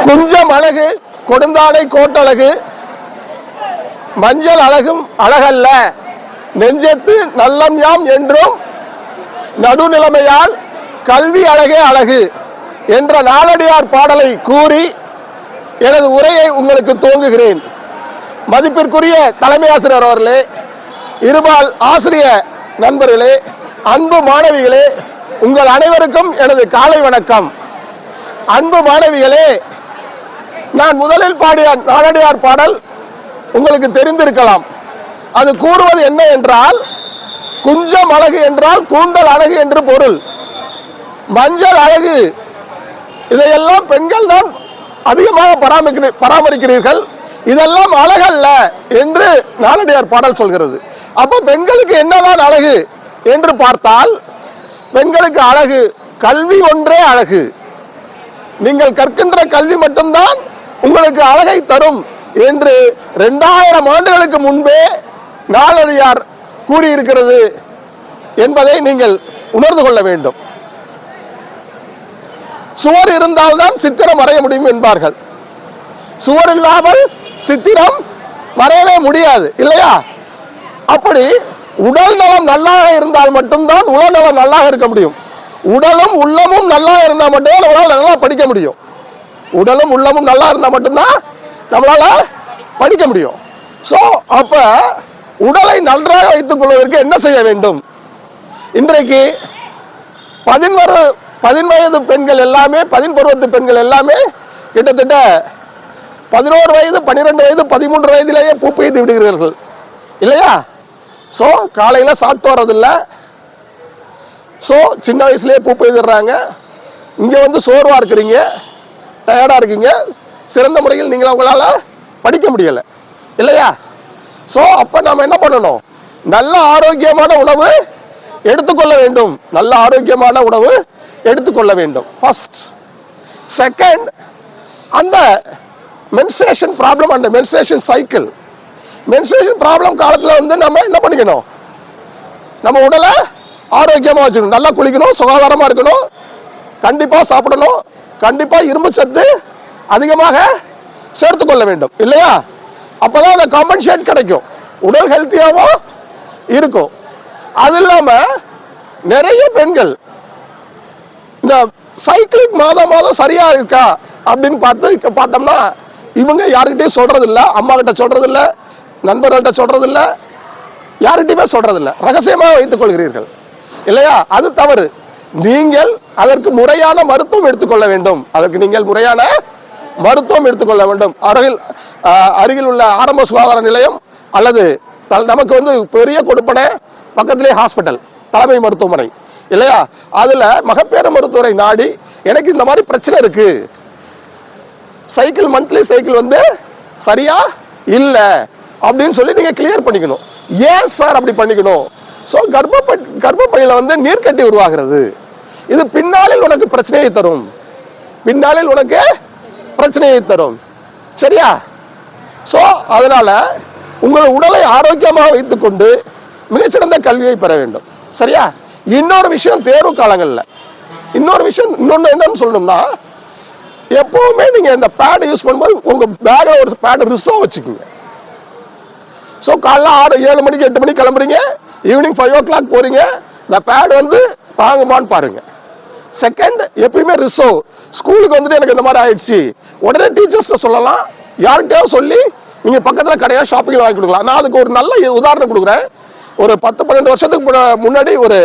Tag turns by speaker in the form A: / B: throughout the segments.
A: குஞ்சம் அழகு கொடுந்தாடை கோட்டழகு மஞ்சள் அழகும் அழகல்ல நெஞ்சத்து நல்லம் யாம் என்றும் நடுநிலைமையால் கல்வி அழகே அழகு என்ற நாலடியார் பாடலை கூறி எனது உரையை உங்களுக்கு துவங்குகிறேன். மதிப்பிற்குரிய தலைமை ஆசிரியர் அவர்களே, இருபால் ஆசிரிய நண்பர்களே, அன்பு மாணவிகளே, உங்கள் அனைவருக்கும் எனது காலை வணக்கம். அன்பு மாணவிகளே, நான் முதலில் பாடிய நாலடியார் பாடல் உங்களுக்கு தெரிந்திருக்கலாம். அது கூறுவது என்ன என்றால், குஞ்சம் அழகு என்றால் கூந்தல் அழகு என்று பொருள். மஞ்சள் அழகு இதையெல்லாம் பெண்கள் தான் அதிகமாக பராமரிக்கிறீர்கள், இதெல்லாம் அழகல்ல என்று நாலடியார் பாடல் சொல்கிறது. அப்ப பெண்களுக்கு என்னதான் அழகு என்று பார்த்தால், பெண்களுக்கு அழகு கல்வி ஒன்றே அழகு. நீங்கள் கற்கின்ற கல்வி மட்டும்தான் உங்களுக்கு அழகை தரும் என்று 2000 ஆண்டுகளுக்கு முன்பே நாலடியார் கூறியிருக்கிறது என்பதை நீங்கள் உணர்ந்து கொள்ள வேண்டும். சுவர் இருந்தால்தான் சித்திரம் வரைய முடியும் என்பார்கள். சுவர் இல்லாமல் சித்திரம் வரையவே முடியாது, இல்லையா? அப்படி உடல் நலம் நல்லாக இருந்தால் மட்டும்தான் உளநலம் நல்லாக இருக்க முடியும். உடலும் உள்ளமும் நல்லா இருந்தால் மட்டும்தான் நம்மளால நல்லா படிக்க முடியும். உடலும் உள்ளமும் நல்லா இருந்தால் மட்டும்தான் நம்மளால படிக்க முடியும். ஸோ அப்ப உடலை நன்றாக வைத்துக் கொள்வதற்கு என்ன செய்ய வேண்டும்? இன்றைக்கு 10 வயது பெண்கள் எல்லாமே, 10 பருவத்து பெண்கள் எல்லாமே கிட்டத்தட்ட 11 வயது, 12 வயது, 13 வயதிலேயே பூ பெய்து விடுகிறார்கள், இல்லையா? ஸோ காலையில் சாப்பிட்டு வர்றதில்லை. ஸோ சின்ன வயசுலேயே பூ பெய்துடுறாங்க. இங்கே வந்து சோர்வாக இருக்கிறீங்க, டயர்டாக இருக்கீங்க, சிறந்த முறையில் நீங்கள் அவங்களால படிக்க முடியலை, இல்லையா? ஸோ அப்போ நாம் என்ன பண்ணணும்? நல்ல ஆரோக்கியமான உணவு எடுத்துக்கொள்ள வேண்டும். நல்ல ஆரோக்கியமான உணவு எடுத்துக்கொள்ள வேண்டும். ஃபர்ஸ்ட். செகண்ட், அந்த menstruation problem and menstruation cycle, menstruation problem காலத்தில் வந்து நம்ம என்ன பண்ணிக்கணும்? நம்ம உடலை ஆரோக்கியமாக வச்சுக்கணும். நல்லா குளிக்கணும், சுகாதாரமாக இருக்கணும், கண்டிப்பாக சாப்பிடணும், கண்டிப்பாக இரும்பு சத்து அதிகமாக சேர்த்துக்கொள்ள வேண்டும், இல்லையா? அப்போதான் அந்த காம்பன்சேட் கிடைக்கும், உடல் ஹெல்த்தியாகவும் இருக்கும். அது இல்லாமல் நிறைய பெண்கள் இந்த சைக்கிளிக் மாதம் சரியா இருக்கா அப்படின்னு பார்த்தோம்னா, இவங்க யாருக்கிட்டையும் சொல்றதில்ல, அம்மா கிட்ட சொல்றதில்ல, நண்பர்கள்ட்ட சொல்றதில்ல, யார்கிட்டையுமே சொல்றதில்ல, ரகசியமாக வைத்துக் கொள்கிறீர்கள், இல்லையா? அது தவறு. நீங்கள் அதற்கு முறையான மருத்துவம் எடுத்துக்கொள்ள வேண்டும். அதற்கு நீங்கள் முறையான மருத்துவம் எடுத்துக்கொள்ள வேண்டும். அருகில் உள்ள ஆரம்ப சுகாதார நிலையம் அல்லது நமக்கு வந்து பெரிய கொடுப்பனை பக்கத்திலே ஹாஸ்பிட்டல், தலைமை மருத்துவமனை, இல்லையா? அதுல மகப்பேறு மருத்துவரை நாடி, எனக்கு இந்த மாதிரி பிரச்சனை இருக்கு, சைக்கிள் மந்த்லி சைக்கிள் வந்து சரியா இல்ல அப்படின்னு சொல்லி நீங்க கிளியர் பண்ணிக்கணும். ஏன் சார் அப்படி பண்ணிக்கணும்? ஸோ கர்ப்பப்பையில வந்து நீர்க்கட்டி உருவாகிறது. இது பின்னாளில் உனக்கு பிரச்சனையை தரும், பின்னாளில் உனக்கு பிரச்சனையை தரும், சரியா? ஸோ அதனால உங்கள் உடலை ஆரோக்கியமாக வைத்துக்கொண்டு மிகச்சிறந்த கல்வியை பெற வேண்டும், சரியா? இன்னொரு விஷயம், தேர்வு காலங்களில் இன்னொன்று என்னன்னு சொல்லணும்னா, எப்பவுமே நீங்க இந்த பேட் யூஸ் பண்ணும்போது உங்க பேக்ல ஒரு பேட் ரிசர்வ் வச்சுக்கோங்க. ஸோ காலைல 6-7 மணிக்கு 8 மணிக்கு கிளம்புறீங்க, ஈவினிங் 5 o'clock போறீங்க, இந்த பேட் வந்து தாங்குமான்னு பாருங்க. செகண்ட், எப்பயுமே ரிசர்வ். ஸ்கூலுக்கு வந்துட்டு எனக்கு இந்த மாதிரி ஆயிடுச்சு, உடனே டீச்சர்ஸ்ட சொல்லலாம், யார்கிட்டயாவது சொல்லி நீங்க பக்கத்துல கடையா ஷாப்பிங்ல வாங்கி கொடுக்கலாம். நான் அதுக்கு ஒரு நல்ல உதாரணம் கொடுக்குறேன். ஒரு 10-12 வருஷத்துக்கு முன்னாடி ஒரு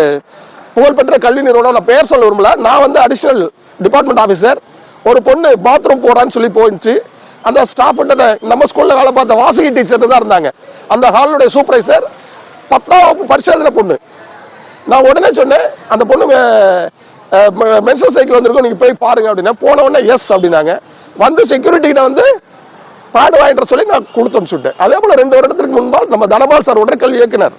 A: புகழ்பெற்ற கல்வி நிறுவனம், நான் பெயர் சொல்ல விரும்பல, நான் வந்து அடிஷனல் டிபார்ட்மெண்ட் ஆஃபீஸர். ஒரு பொண்ணு பாத்ரூம் போறான்னு சொல்லி போயிடுச்சு. அந்த ஸ்டாஃப் நம்ம ஸ்கூல்ல வேலை பார்த்த வாசகி டீச்சர் தான் இருந்தாங்க. அந்த ஹாலுடைய சூப்பர்வைசர் 10ஆம் வகுப்பு பரிசு எழுதின பொண்ணு. நான் உடனே சொன்னேன், அந்த பொண்ணு மென்சஸ் சைக்கிள் வந்திருக்கும், நீங்க போய் பாருங்க அப்படின்னா. போன உடனே எஸ் அப்படின்னாங்க. வந்து செக்யூரிட்டி கிட்ட வந்து பேடு வாங்கிட்டு சொல்லி நான் கொடுத்து அனுப்பிச்சுட்டேன். அதே போல 2 வருடத்துக்கு முன்பால் நம்ம தனபால் சார் உடற்கல்வி இயக்குனர்,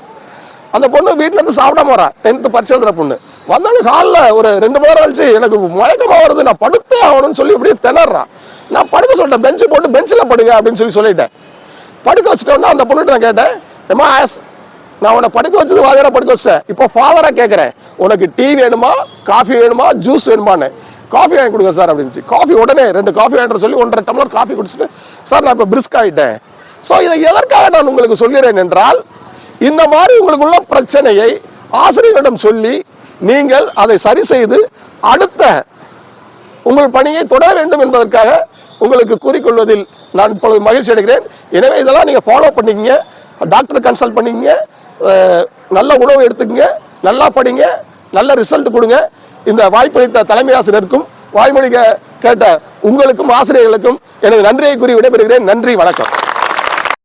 A: அந்த பொண்ணு வீட்டுல இருந்து சாப்பிடாம வரா, 10th பரிசு எழுதுற பொண்ணு. வந்தாலும் ஹாலில் ஒரு 2 மணி நேரம் கழிச்சு எனக்கு மயக்கமா வருது, நான் படுத்தே ஆகணும்னு சொல்லி அப்படியே திணறான். நான் படுக்க சொல்லிட்டேன், பெஞ்சு போட்டு பெஞ்சில் படுங்க அப்படின்னு சொல்லிட்டேன். படுக்க வச்சுட்டோம்னா அந்த பொண்ணுகிட்ட நான் கேட்டேன், ஏமா நான் உன்னை படுக்க வச்சது வாதியாரா படுக்க வச்சிட்டேன், இப்போ ஃபாதரா கேட்கிறேன், உனக்கு டீ வேணுமா, காஃபி வேணுமா, ஜூஸ் வேணுமான்னு. காஃபி வாங்கி கொடுங்க சார் அப்படின்ச்சு. காஃபி உடனே 2 காஃபி வாங்கிட்டு சொல்லி 1.5 டம்ளர் காஃபி குடிச்சிட்டு, சார் நான் இப்போ பிரிஸ்க் ஆகிட்டேன். ஸோ இதை எதற்காக நான் உங்களுக்கு சொல்கிறேன் என்றால், இந்த மாதிரி உங்களுக்குள்ள பிரச்சனையை ஆசிரியரிடம் சொல்லி நீங்கள் அதை சரி செய்து அடுத்த உங்கள் பணியை தொடர வேண்டும் என்பதற்காக உங்களுக்கு கூறிக்கொள்வதில் நான் இப்பொழுது மகிழ்ச்சி அடைகிறேன். எனவே இதெல்லாம் நீங்கள் ஃபாலோ பண்ணிக்கங்க, டாக்டரை கன்சல்ட் பண்ணிக்கங்க, நல்ல உணவு எடுத்துக்கங்க, நல்லா படிங்க, நல்ல ரிசல்ட் கொடுங்க. இந்த வாய்ப்பளித்த தலைமை ஆசிரியருக்கும் வாய்மொழி கேட்ட உங்களுக்கும் ஆசிரியர்களுக்கும் எனது நன்றியை கூறி விடைபெறுகிறேன். நன்றி, வணக்கம்.